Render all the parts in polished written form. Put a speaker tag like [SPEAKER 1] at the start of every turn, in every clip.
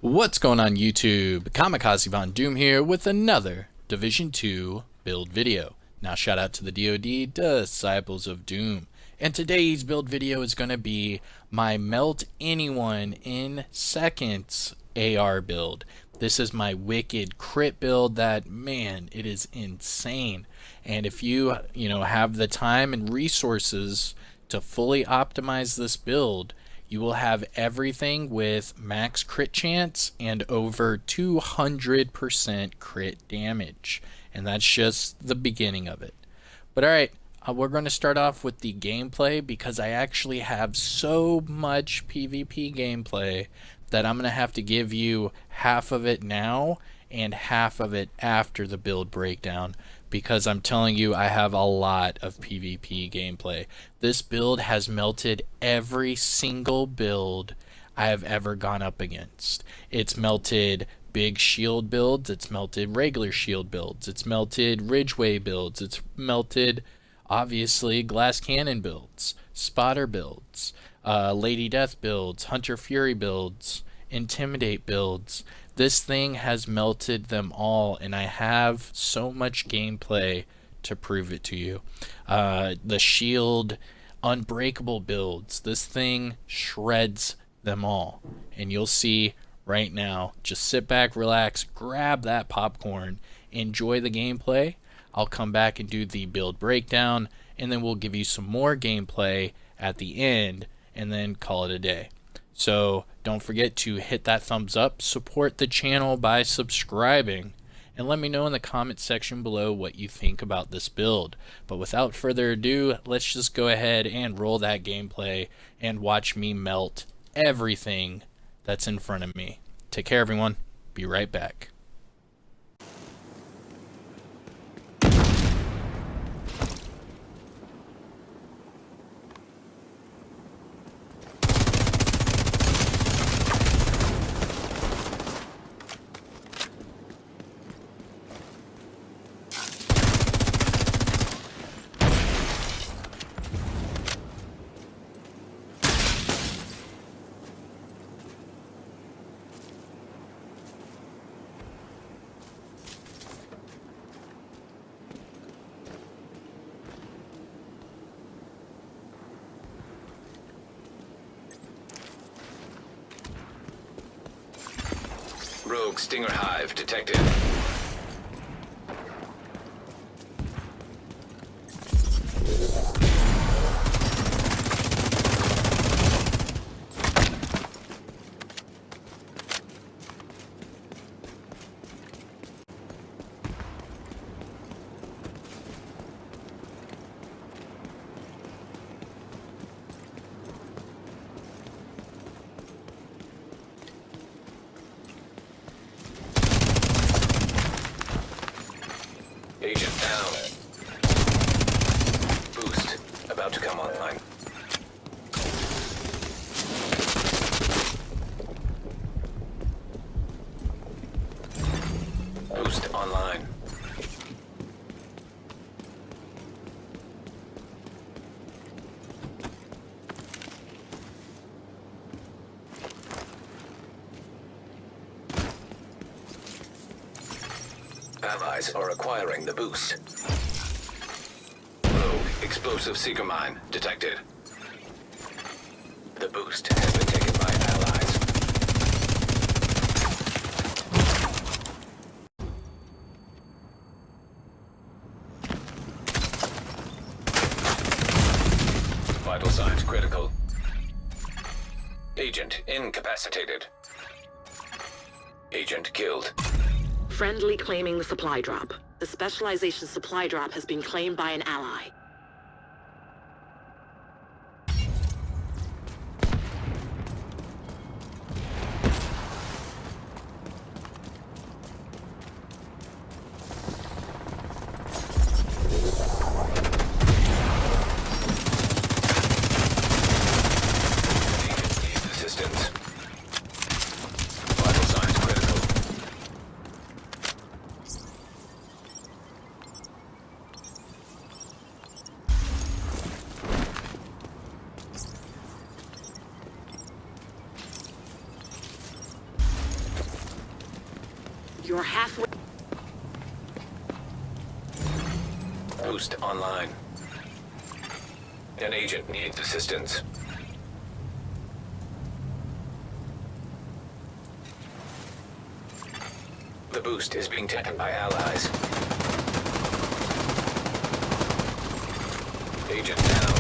[SPEAKER 1] What's going on YouTube? Kamikazevondoom here with another Division 2 build video. Now shout out to the DoD, Disciples of Doom. And today's build video is going to be my Melt Anyone in Seconds AR build. This is my wicked crit build that, man, it is insane. And if you have the time and resources to fully optimize this build, you will have everything with max crit chance and over 200% crit damage. And that's just the beginning of it. But alright, we're going to start off with the gameplay because I actually have so much PvP gameplay that I'm going to have to give you half of it now and half of it after the build breakdown, because I'm telling you I have a lot of PvP gameplay. This build has melted every single build I have ever gone up against. It's melted big shield builds, it's melted regular shield builds, it's melted Ridgeway builds, it's melted obviously glass cannon builds, spotter builds, Lady Death builds, Hunter Fury builds, Intimidate builds. This thing has melted them all, and I have so much gameplay to prove it to you. The shield unbreakable builds, this thing shreds them all, and you'll see right now. Just sit back, relax, grab that popcorn, enjoy the gameplay. I'll come back and do the build breakdown, and then we'll give you some more gameplay at the end, and then call it a day. So don't forget to hit that thumbs up, support the channel by subscribing, and let me know in the comment section below what you think about this build. But without further ado, let's just go ahead and roll that gameplay and watch me melt everything that's in front of me. Take care, everyone. Be right back.
[SPEAKER 2] Rogue Stinger Hive detected. Agent down. Boost about to come online. Boost online. Allies are acquiring the boost. Rogue explosive seeker mine detected. The boost has been taken by allies. Vital signs critical. Agent incapacitated. Agent killed.
[SPEAKER 3] Friendly claiming the supply drop. The Specialization supply drop has been claimed by an ally.
[SPEAKER 2] Assistance. Vital signs critical.
[SPEAKER 3] You're halfway.
[SPEAKER 2] Boost online. An agent needs assistance. The boost is being taken by allies. Agent down.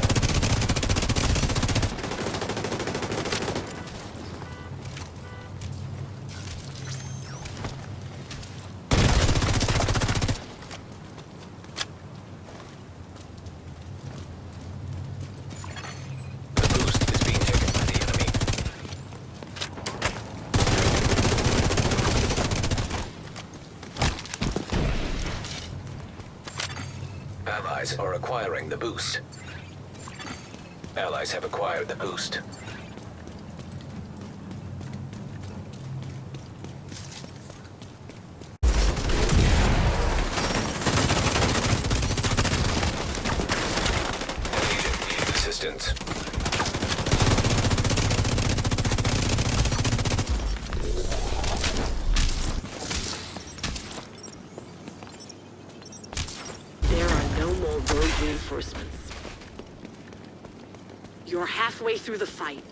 [SPEAKER 2] Allies are acquiring the boost. Allies have acquired the boost. Agent needs assistance.
[SPEAKER 3] Reinforcements. You're halfway through the fight.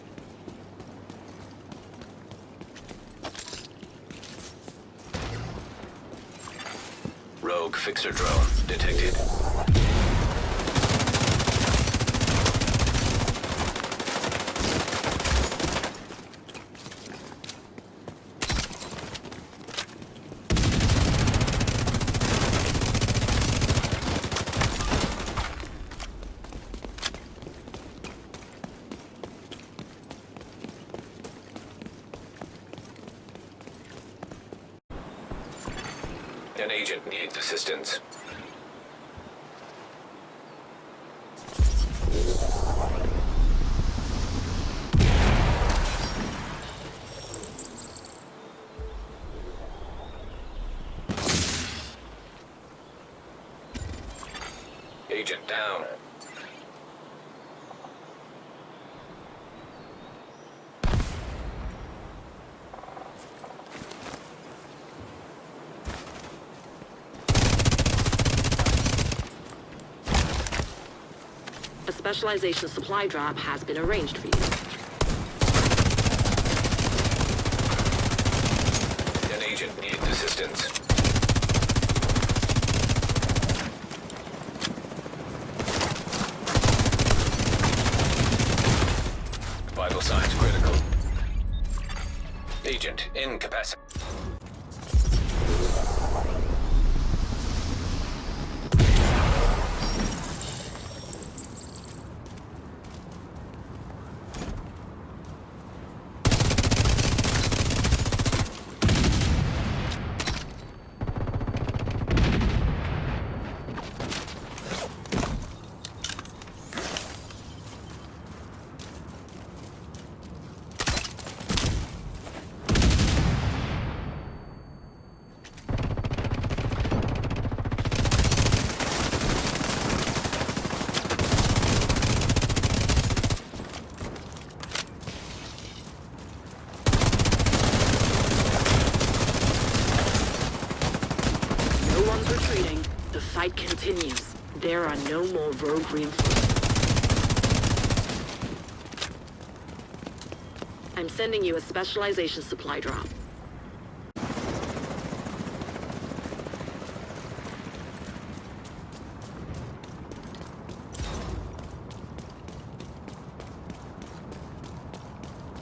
[SPEAKER 2] Rogue fixer drone detected. An agent needs assistance. Agent down.
[SPEAKER 3] A specialization supply drop has been arranged for you.
[SPEAKER 2] An agent needs assistance. Vital signs critical. Agent incapacitated.
[SPEAKER 3] Retreating. The fight continues. There are no more rogue reinforcements. I'm sending you a specialization supply drop.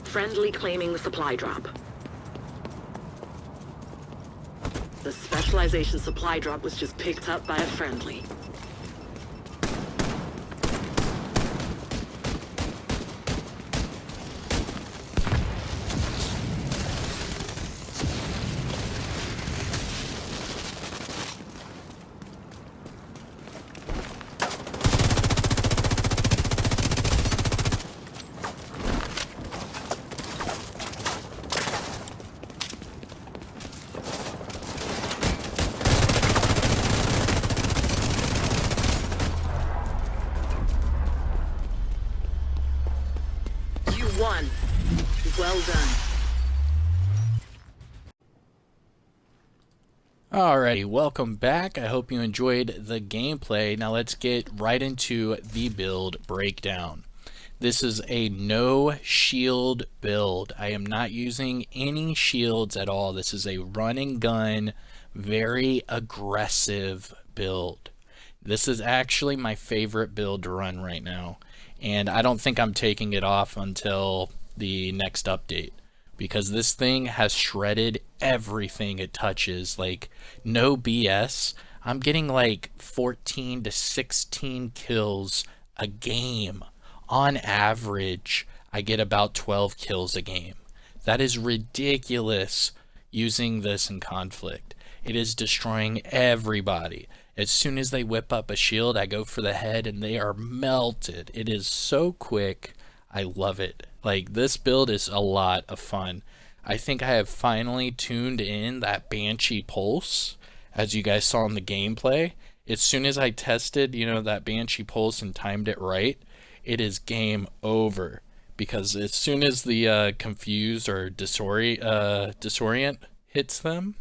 [SPEAKER 3] Friendly claiming the supply drop. The specialization supply drop was just picked up by a friendly.
[SPEAKER 1] Alrighty, welcome back. I hope you enjoyed the gameplay. Now let's get right into the build breakdown. This is a no shield build. I am not using any shields at all. This is a run and gun, very aggressive build. This is actually my favorite build to run right now, and I don't think I'm taking it off until the next update, because this thing has shredded everything it touches. Like, no BS. I'm getting like 14 to 16 kills a game. On average, I get about 12 kills a game. That is ridiculous using this in conflict. It is destroying everybody. As soon as they whip up a shield, I go for the head and they are melted. It is so quick. I love it. Like, this build is a lot of fun. I think I have finally tuned in that Banshee Pulse, as you guys saw in the gameplay. As soon as I tested, that Banshee Pulse and timed it right, it is game over. Because as soon as the confuse or disorient hits them,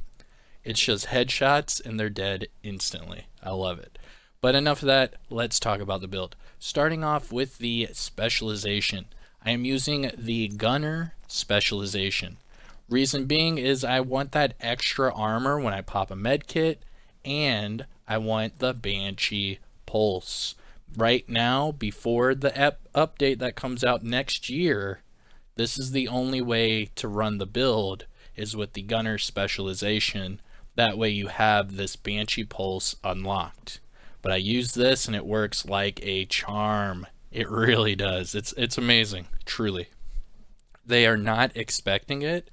[SPEAKER 1] it's just headshots and they're dead instantly. I love it. But enough of that, let's talk about the build. Starting off with the specialization. I am using the Gunner specialization. Reason being is I want that extra armor when I pop a med kit, and I want the Banshee Pulse. Right now, before the update that comes out next year, this is the only way to run the build, is with the Gunner specialization. That way you have this Banshee Pulse unlocked. But I use this and it works like a charm. It really does. It's amazing, truly. They are not expecting it,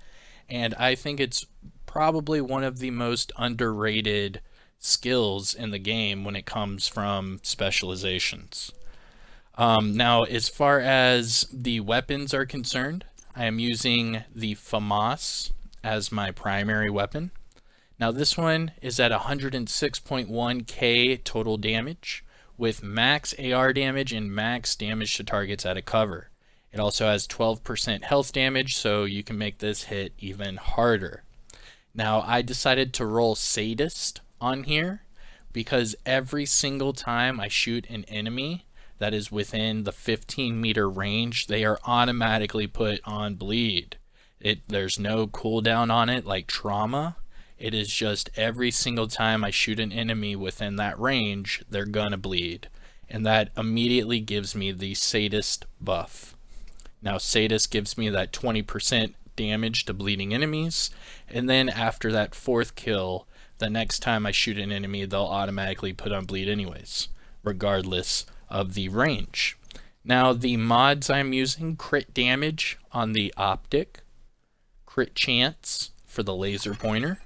[SPEAKER 1] and I think it's probably one of the most underrated skills in the game when it comes from specializations. Now, as far as the weapons are concerned, I am using the FAMAS as my primary weapon. Now, this one is at 106.1k total damage, with max AR damage and max damage to targets out of cover. It also has 12% health damage, so you can make this hit even harder. Now, I decided to roll Sadist on here because every single time I shoot an enemy that is within the 15-meter range, they are automatically put on bleed. There's no cooldown on it like trauma. It is just every single time I shoot an enemy within that range, they're gonna bleed. And that immediately gives me the Sadist buff. Now, Sadist gives me that 20% damage to bleeding enemies, and then after that 4th kill, the next time I shoot an enemy, they'll automatically put on bleed anyways, regardless of the range. Now, the mods I'm using: crit damage on the optic, crit chance for the laser pointer,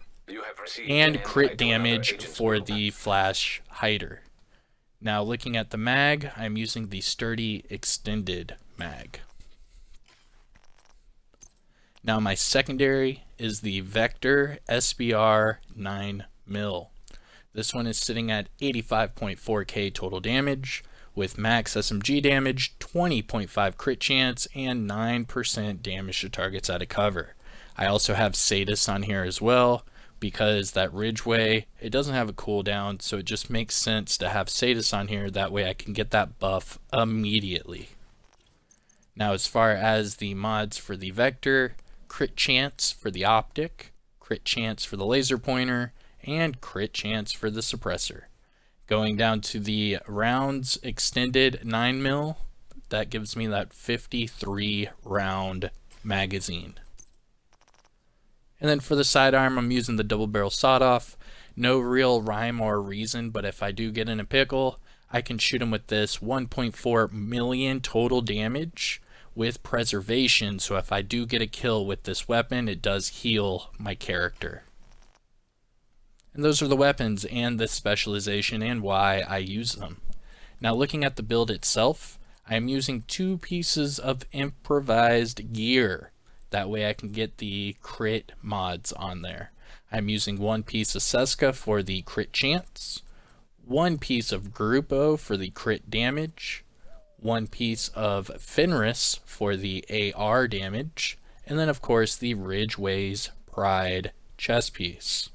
[SPEAKER 1] and crit damage for the flash hider. Now, looking at the mag, I'm using the sturdy extended mag. Now, my secondary is the Vector SBR 9mm. This one is sitting at 85.4k total damage, with max SMG damage, 20.5 crit chance, and 9% damage to targets out of cover. I also have Sadist on here as well, because that Ridgeway, it doesn't have a cooldown, so it just makes sense to have Sadist on here. That way I can get that buff immediately. Now, as far as the mods for the Vector: crit chance for the optic, crit chance for the laser pointer, and crit chance for the suppressor. Going down to the rounds extended 9mm, that gives me that 53 round magazine. And then for the sidearm, I'm using the double barrel sawed-off. No real rhyme or reason, but if I do get in a pickle, I can shoot him with this 1.4 million total damage with preservation. So if I do get a kill with this weapon, it does heal my character. And those are the weapons and the specialization and why I use them. Now, looking at the build itself, I am using 2 pieces of improvised gear. That way I can get the crit mods on there. I'm using 1 piece of Seska for the crit chance, 1 piece of Grupo for the crit damage, 1 piece of Fenris for the AR damage, and then of course the Ridgeway's Pride chest piece.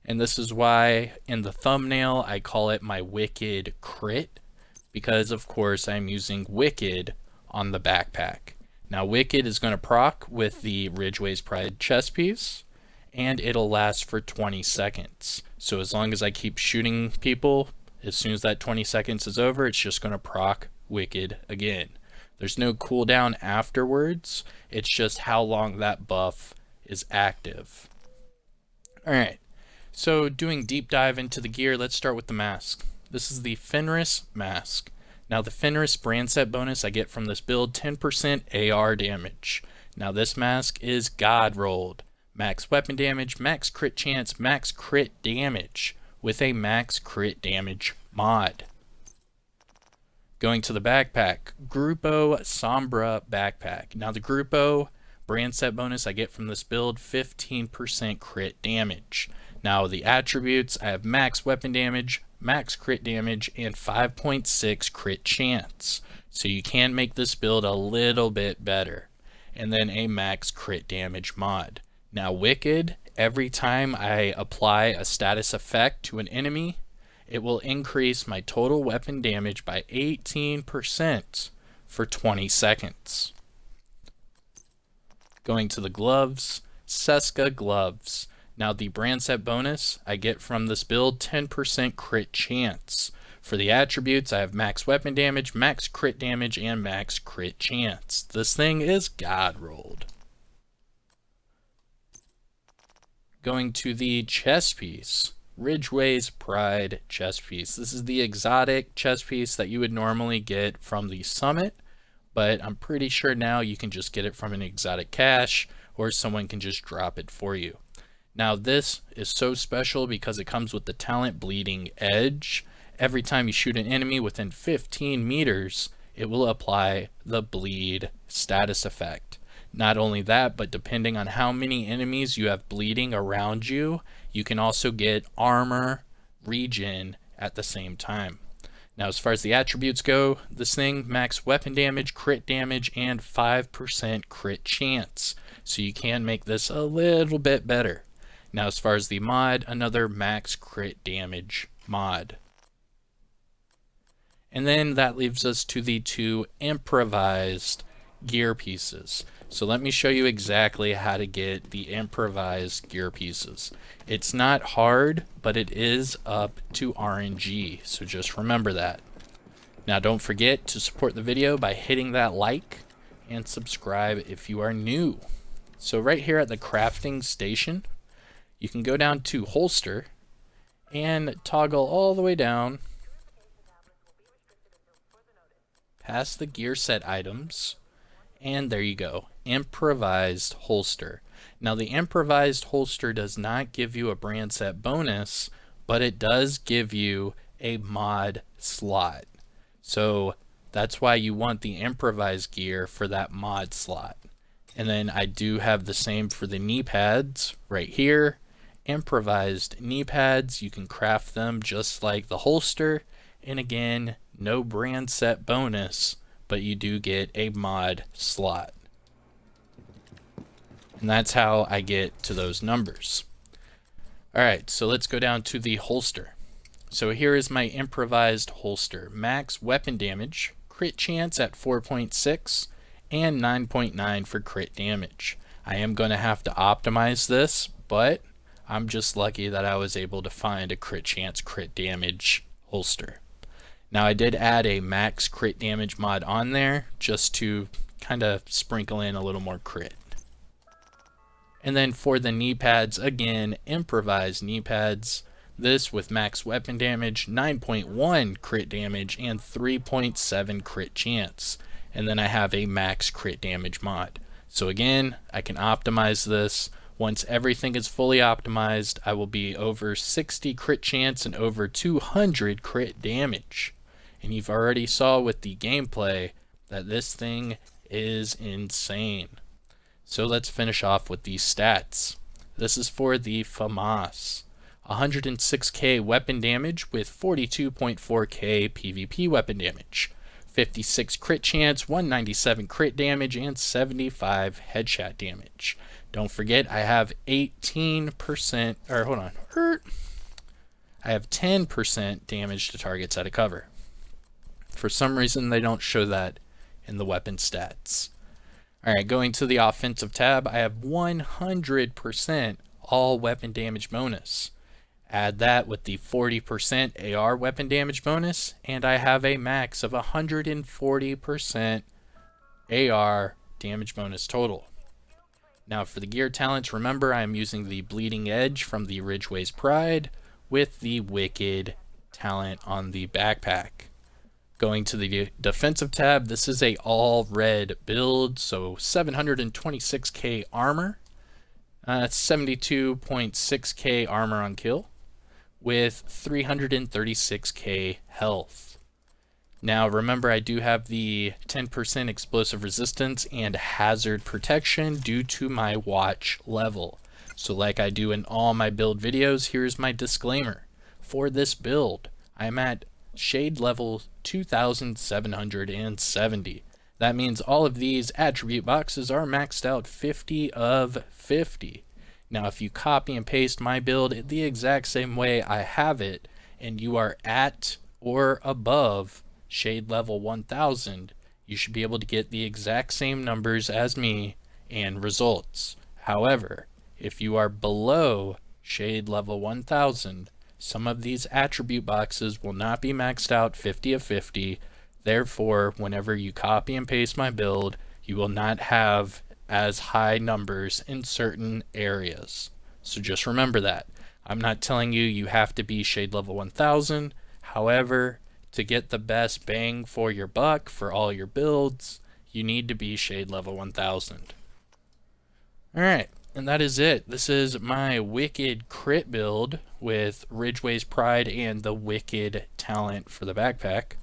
[SPEAKER 1] And this is why in the thumbnail I call it my Wicked Crit, because of course I'm using Wicked on the backpack. Now Wicked is going to proc with the Ridgeway's Pride chest piece, and it'll last for 20 seconds. So as long as I keep shooting people, as soon as that 20 seconds is over, it's just going to proc Wicked again. There's no cooldown afterwards, it's just how long that buff is active. Alright, so doing deep dive into the gear, let's start with the mask. This is the Fenris Mask. Now the Fenris brand set bonus I get from this build, 10% AR damage. Now this mask is God rolled. Max weapon damage, max crit chance, max crit damage with a max crit damage mod. Going to the backpack, Grupo Sombra backpack. Now the Grupo brand set bonus I get from this build, 15% crit damage. Now the attributes, I have max weapon damage, max crit damage, and 5.6 crit chance. So you can make this build a little bit better. And then a max crit damage mod. Now Wicked, every time I apply a status effect to an enemy, it will increase my total weapon damage by 18% for 20 seconds. Going to the gloves, Seska gloves. Now the brand set bonus I get from this build, 10% crit chance. For the attributes, I have max weapon damage, max crit damage, and max crit chance. This thing is God rolled. Going to the chest piece, Ridgeway's Pride chest piece. This is the exotic chest piece that you would normally get from the summit, but I'm pretty sure now you can just get it from an exotic cache, or someone can just drop it for you. Now this is so special because it comes with the talent Bleeding Edge. Every time you shoot an enemy within 15 meters, it will apply the bleed status effect. Not only that, but depending on how many enemies you have bleeding around you, you can also get armor regen at the same time. Now as far as the attributes go, this thing max weapon damage, crit damage, and 5% crit chance. So you can make this a little bit better. Now as far as the mod, another max crit damage mod. And then that leaves us to the two improvised gear pieces. So let me show you exactly how to get the improvised gear pieces. It's not hard, but it is up to RNG, so just remember that. Now don't forget to support the video by hitting that like and subscribe if you are new. So right here at the crafting station, you can go down to holster and toggle all the way down past the gear set items, and there you go, improvised holster. Now the improvised holster does not give you a brand set bonus, but it does give you a mod slot. So that's why you want the improvised gear for that mod slot. And then I do have the same for the knee pads right here. Improvised knee pads, you can craft them just like the holster, and again, no brand set bonus, but you do get a mod slot. And that's how I get to those numbers. Alright, so let's go down to the holster. So here is my improvised holster. Max weapon damage, crit chance at 4.6, and 9.9 for crit damage. I am going to have to optimize this, but I'm just lucky that I was able to find a crit chance, crit damage holster. Now I did add a max crit damage mod on there just to kind of sprinkle in a little more crit. And then for the knee pads, again, improvised knee pads. This with max weapon damage, 9.1 crit damage, and 3.7 crit chance. And then I have a max crit damage mod. So again, I can optimize this. Once everything is fully optimized, I will be over 60 crit chance and over 200 crit damage. And you've already saw with the gameplay that this thing is insane. So let's finish off with these stats. This is for the FAMAS. 106k weapon damage with 42.4k PvP weapon damage. 56 crit chance, 197 crit damage, and 75 headshot damage. Don't forget, I have 18%, or hold on, I have 10% damage to targets out of cover. For some reason, they don't show that in the weapon stats. Alright, going to the offensive tab, I have 100% all weapon damage bonus. Add that with the 40% AR weapon damage bonus, and I have a max of 140% AR damage bonus total. Now for the gear talents, remember I am using the Bleeding Edge from the Ridgeway's Pride with the Wicked talent on the backpack. Going to the defensive tab, this is a all red build, so 726k armor, 72.6k armor on kill, with 336k health. Now remember, I do have the 10% explosive resistance and hazard protection due to my watch level. So like I do in all my build videos, here's my disclaimer. For this build, I'm at shade level 2770. That means all of these attribute boxes are maxed out 50 of 50. Now if you copy and paste my build the exact same way I have it, and you are at or above shade level 1000, you should be able to get the exact same numbers as me and results. However, if you are below shade level 1000, some of these attribute boxes will not be maxed out 50 of 50. Therefore, whenever you copy and paste my build, you will not have as high numbers in certain areas. So just remember that. I'm not telling you you have to be shade level 1000. However, to get the best bang for your buck for all your builds, you need to be shade level 1000. Alright, and that is it. This is my Wicked crit build with Ridgeway's Pride and the Wicked talent for the backpack.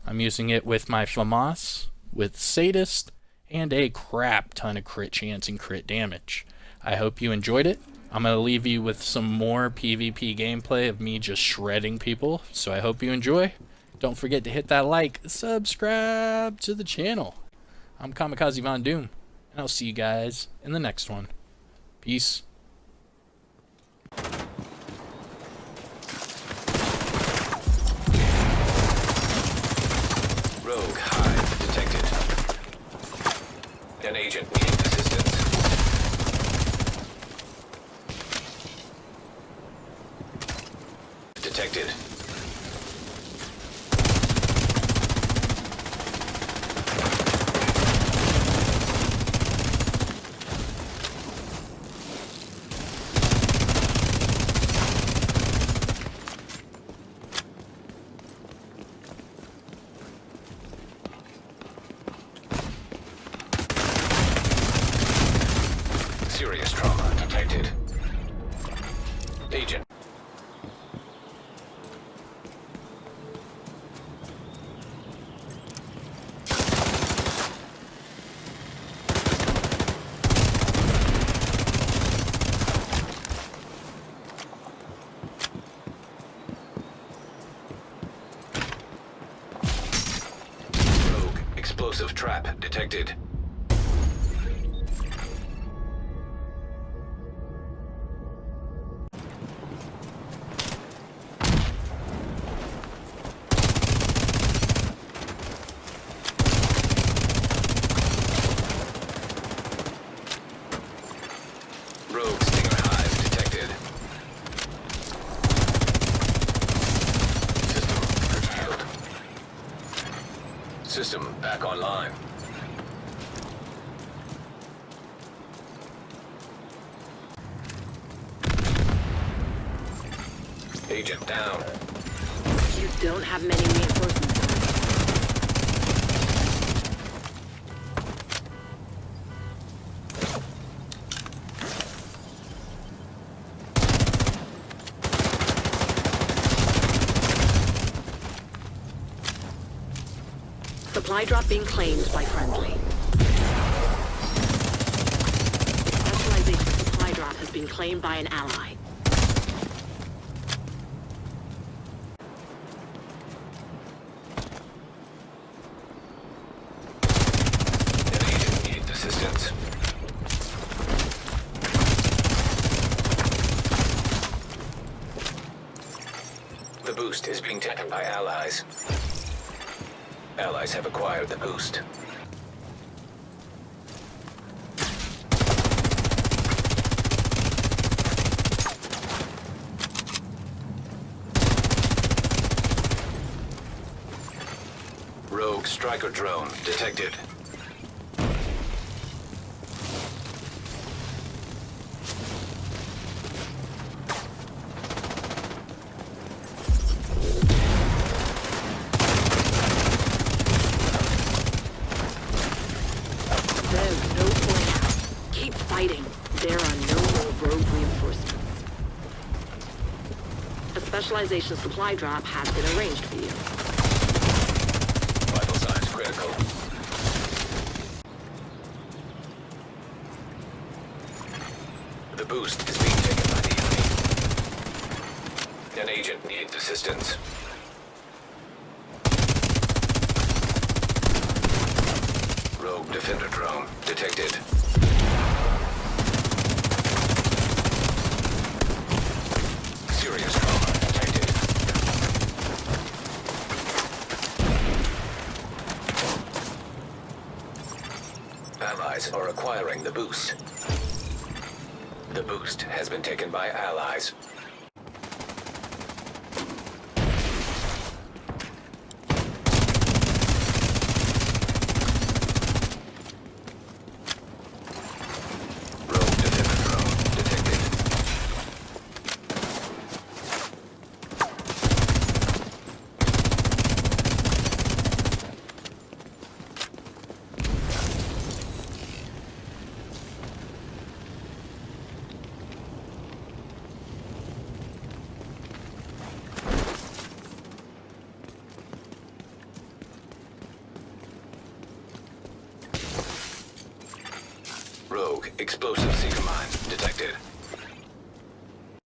[SPEAKER 1] I'm using it with my FAMAS, with Sadist, and a crap ton of crit chance and crit damage. I hope you enjoyed it. I'm going to leave you with some more PvP gameplay of me just shredding people, so I hope you enjoy. Don't forget to hit that like, subscribe to the channel. I'm Kamikazevondoom, and I'll see you guys in the next one. Peace.
[SPEAKER 2] Rogue hive detected. An agent needing assistance. Detected. Serious trauma detected. Agent. Rogue explosive trap detected. Rogue stinger hive detected. System revealed. System back online. Agent down.
[SPEAKER 3] You don't have many reinforcements. Supply drop being claimed by friendly. Specialization supply drop has been claimed by an ally.
[SPEAKER 2] An agent needs assistance. boost is being taken by allies. Allies have acquired the boost. Rogue striker drone detected.
[SPEAKER 3] There's no point. Keep fighting. There are no more rogue reinforcements. A specialization supply drop has been arranged for you.
[SPEAKER 2] Vital signs critical. The boost is being taken by the enemy. An agent needs assistance. Rogue defender drone detected. Serious trauma detected. Allies are acquiring the boost. The boost has been taken by allies. Rogue defender drone detected. Rogue explosive seeker mine detected.